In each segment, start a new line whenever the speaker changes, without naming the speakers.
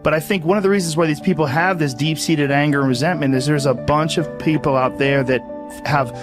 But I think one of the reasons why these people have this deep-seated anger and resentment is there's a bunch of people out there that have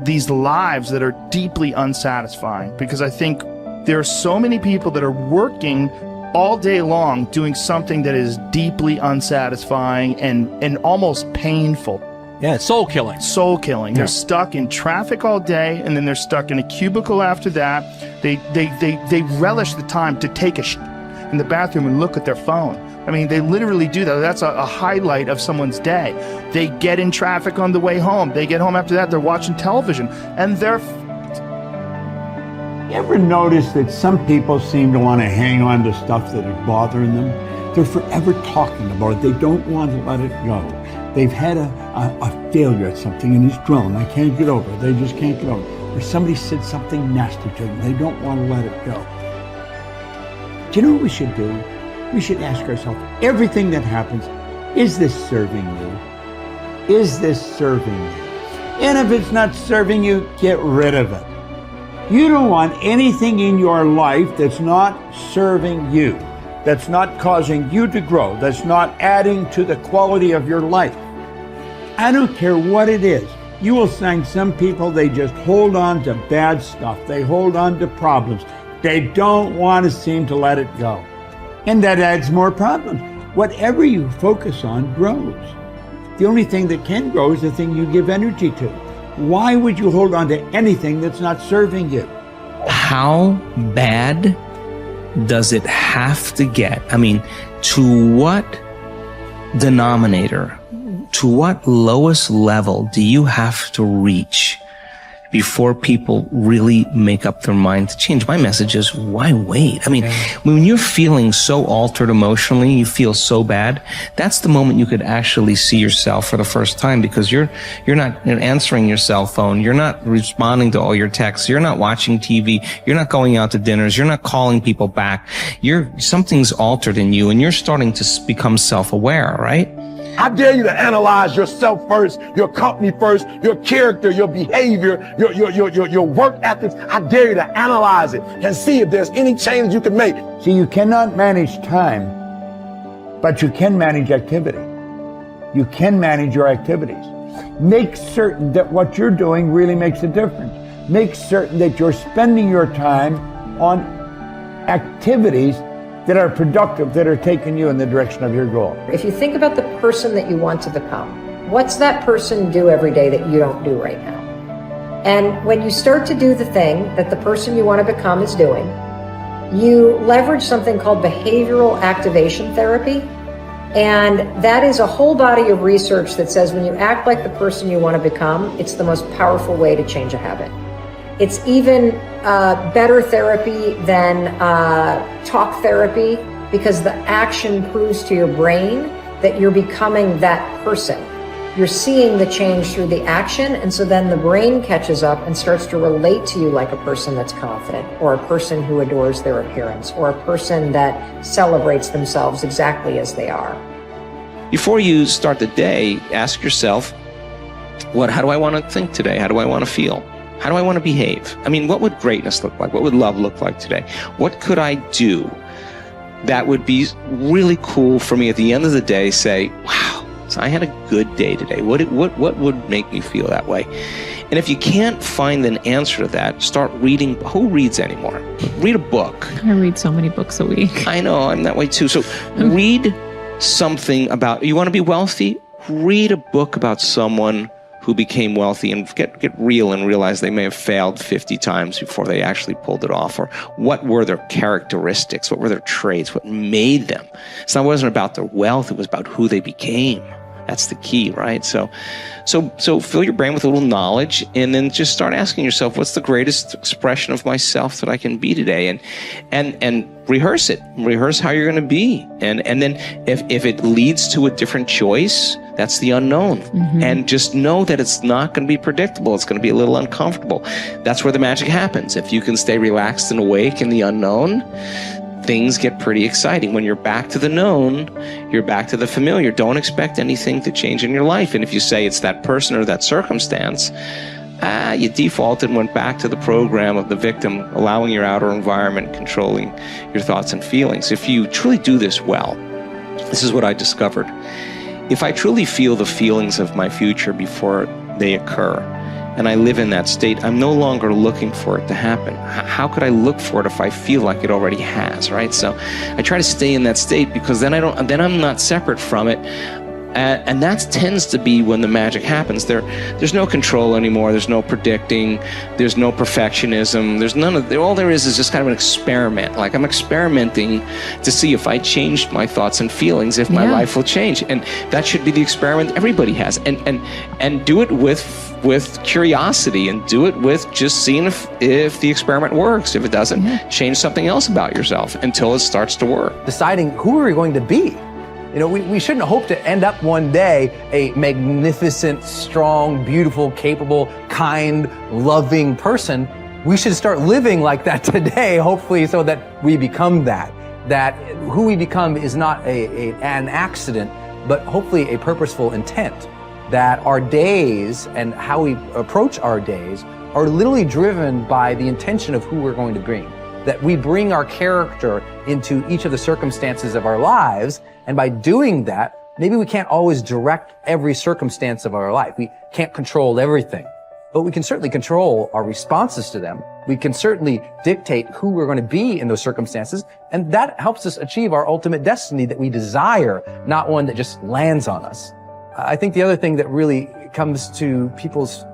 these lives that are deeply unsatisfying, because I think there are so many people that are working all day long doing something that is deeply unsatisfying and almost painful.
Yeah, it's soul killing.
Soul killing.
Yeah.
They're stuck in traffic all day, and then they're stuck in a cubicle after that. They relish the time to take a in the bathroom and look at their phone. I mean, they literally do that. That's a highlight of someone's day. They get in traffic on the way home. They get home after that, they're watching television, and they're
You ever notice that some people seem to want to hang on to stuff that is bothering them? They're forever talking about it. They don't want to let it go. They've had a failure at something and it's dwelling. I can't get over it. They just can't get over it. Or somebody said something nasty to them. They don't want to let it go. Do you know what we should do? We should ask ourselves, everything that happens, is this serving you? Is this serving you? And if it's not serving you, get rid of it. You don't want anything in your life that's not serving you, that's not causing you to grow, that's not adding to the quality of your life. I don't care what it is. You will find some people, they just hold on to bad stuff. They hold on to problems. They don't want to seem to let it go. And that adds more problems. Whatever you focus on grows. The only thing that can grow is the thing you give energy to. Why would you hold on to anything that's not serving you?
How bad does it have to get? I mean, to what denominator, to what lowest level do you have to reach before people really make up their mind to change? My message is, why wait? I mean, when you're feeling so altered emotionally, you feel so bad, that's the moment you could actually see yourself for the first time, because you're not answering your cell phone, you're not responding to all your texts, you're not watching TV, you're not going out to dinners, you're not calling people back. Something's altered in you, and you're starting to become self-aware, right?
I dare you to analyze yourself first, your company first, your character, your behavior, your work ethics. I dare you to analyze it and see if there's any change you can make.
See, you cannot manage time, but you can manage activity. You can manage your activities. Make certain that what you're doing really makes a difference. Make certain that you're spending your time on activities that are productive, that are taking you in the direction of your goal.
If you think about the person that you want to become, what's that person do every day that you don't do right now? And when you start to do the thing that the person you want to become is doing, you leverage something called behavioral activation therapy. And that is a whole body of research that says when you act like the person you want to become, it's the most powerful way to change a habit. It's even better therapy than talk therapy, because the action proves to your brain that you're becoming that person. You're seeing the change through the action, and so then the brain catches up and starts to relate to you like a person that's confident, or a person who adores their appearance, or a person that celebrates themselves exactly as they are.
Before you start the day, ask yourself, how do I want to think today? How do I want to feel? How do I want to behave? I mean, what would greatness look like? What would love look like today? What could I do that would be really cool for me at the end of the day? Say, wow, so I had a good day today. What would make me feel that way? And if you can't find an answer to that, start reading. Who reads anymore? Read a book.
I read so many books a week.
I know, I'm that way too. So read something about, you want to be wealthy? Read a book about someone who became wealthy, and get real and realize they may have failed 50 times before they actually pulled it off. Or what were their characteristics? What were their traits? What made them? So it wasn't about their wealth, it was about who they became. That's the key, right? So fill your brain with a little knowledge, and then just start asking yourself, what's the greatest expression of myself that I can be today? And rehearse it. Rehearse how you're going to be. And then if it leads to a different choice, that's the unknown. Mm-hmm. And just know that it's not going to be predictable. It's going to be a little uncomfortable. That's where the magic happens. If you can stay relaxed and awake in the unknown, things get pretty exciting. When you're back to the known, you're back to the familiar. Don't expect anything to change in your life. And if you say it's that person or that circumstance, you defaulted and went back to the program of the victim, allowing your outer environment controlling your thoughts and feelings. If you truly do this well, This is what I discovered. If I truly feel the feelings of my future before they occur, and I live in that state, I'm no longer looking for it to happen. How could I look for it if I feel like it already has, right? So I try to stay in that state, because then I'm not separate from it. And that tends to be when the magic happens. There's no control anymore. There's no predicting. There's no perfectionism. There's none of. All there is just kind of an experiment. Like, I'm experimenting to see if I changed my thoughts and feelings, if my life will change. And that should be the experiment everybody has. And do it with curiosity, and do it with just seeing if the experiment works. If it doesn't, change something else about yourself until it starts to work.
Deciding who are we going to be. You know, we shouldn't hope to end up one day a magnificent, strong, beautiful, capable, kind, loving person. We should start living like that today, hopefully, so that we become that. That who we become is not an accident, but hopefully a purposeful intent. That our days and how we approach our days are literally driven by the intention of who we're going to bring. That we bring our character into each of the circumstances of our lives, and by doing that, maybe we can't always direct every circumstance of our life. We can't control everything, but we can certainly control our responses to them. We can certainly dictate who we're going to be in those circumstances, and that helps us achieve our ultimate destiny that we desire, not one that just lands on us. I think the other thing that really comes to people's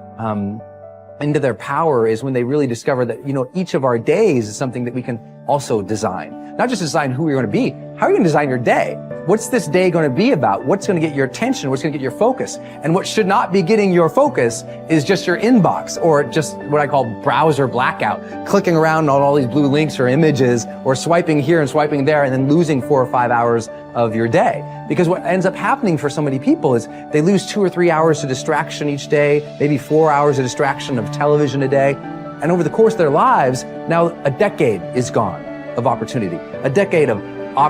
into their power is when they really discover that, you know, each of our days is something that we can also design. Not just design who you're going to be. How are you going to design your day? What's this day going to be about? What's going to get your attention? What's going to get your focus? And what should not be getting your focus is just your inbox, or just what I call browser blackout, clicking around on all these blue links or images, or swiping here and swiping there, and then losing 4 or 5 hours of your day. Because what ends up happening for so many people is they lose 2 or 3 hours to distraction each day, maybe 4 hours of distraction of television a day. And over the course of their lives, now a decade is gone of opportunity, a decade of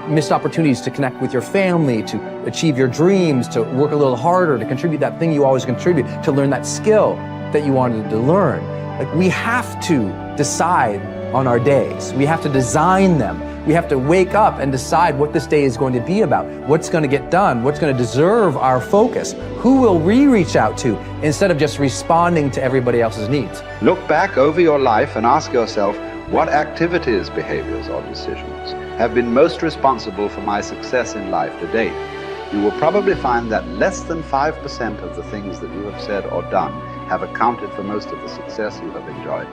missed opportunities to connect with your family, to achieve your dreams, to work a little harder, to contribute that thing you always contribute, to learn that skill that you wanted to learn. Like, we have to decide on our days. We have to design them. We have to wake up and decide what this day is going to be about, what's going to get done, what's going to deserve our focus, who will we reach out to, instead of just responding to everybody else's needs.
Look back over your life and ask yourself, what activities, behaviors, or decisions have been most responsible for my success in life to date? You will probably find that less than 5% of the things that you have said or done have accounted for most of the success you have enjoyed.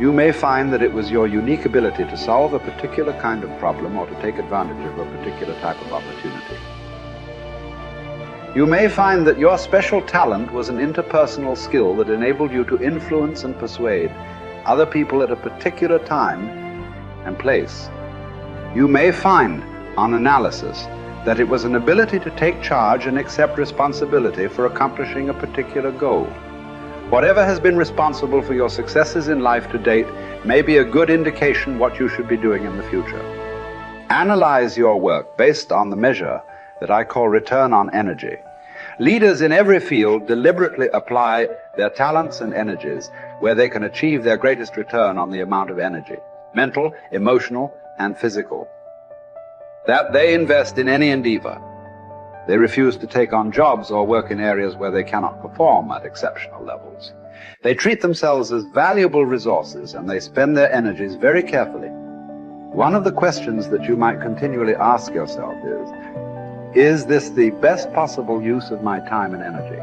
You may find that it was your unique ability to solve a particular kind of problem or to take advantage of a particular type of opportunity. You may find that your special talent was an interpersonal skill that enabled you to influence and persuade other people at a particular time and place. You may find, on analysis, that it was an ability to take charge and accept responsibility for accomplishing a particular goal. Whatever has been responsible for your successes in life to date may be a good indication what you should be doing in the future. Analyze your work based on the measure that I call return on energy. Leaders in every field deliberately apply their talents and energies where they can achieve their greatest return on the amount of energy, mental, emotional, and physical, that they invest in any endeavor. They refuse to take on jobs or work in areas where they cannot perform at exceptional levels. They treat themselves as valuable resources, and they spend their energies very carefully. One of the questions that you might continually ask yourself is this the best possible use of my time and energy?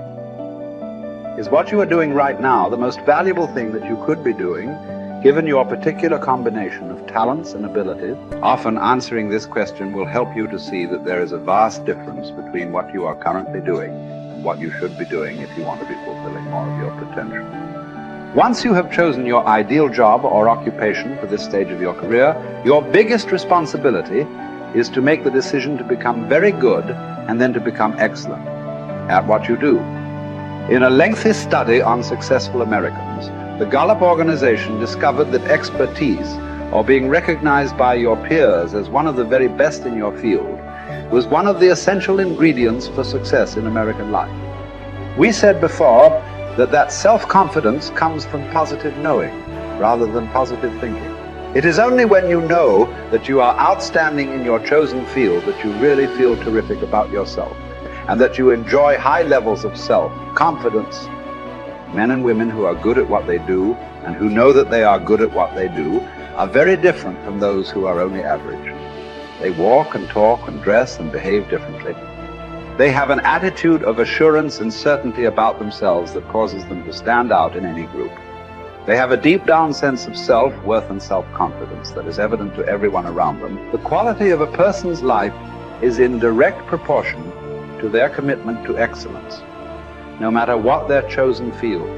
Is what you are doing right now the most valuable thing that you could be doing, given your particular combination of talents and abilities? Often answering this question will help you to see that there is a vast difference between what you are currently doing and what you should be doing if you want to be fulfilling more of your potential. Once you have chosen your ideal job or occupation for this stage of your career, your biggest responsibility is to make the decision to become very good and then to become excellent at what you do. In a lengthy study on successful Americans, the Gallup organization discovered that expertise, or being recognized by your peers as one of the very best in your field, was one of the essential ingredients for success in American life. We said before that self-confidence comes from positive knowing rather than positive thinking. It is only when you know that you are outstanding in your chosen field that you really feel terrific about yourself, and that you enjoy high levels of self-confidence. Men and women who are good at what they do and who know that they are good at what they do are very different from those who are only average. They walk and talk and dress and behave differently. They have an attitude of assurance and certainty about themselves that causes them to stand out in any group. They have a deep down sense of self-worth and self-confidence that is evident to everyone around them. The quality of a person's life is in direct proportion to their commitment to excellence, no matter what their chosen field.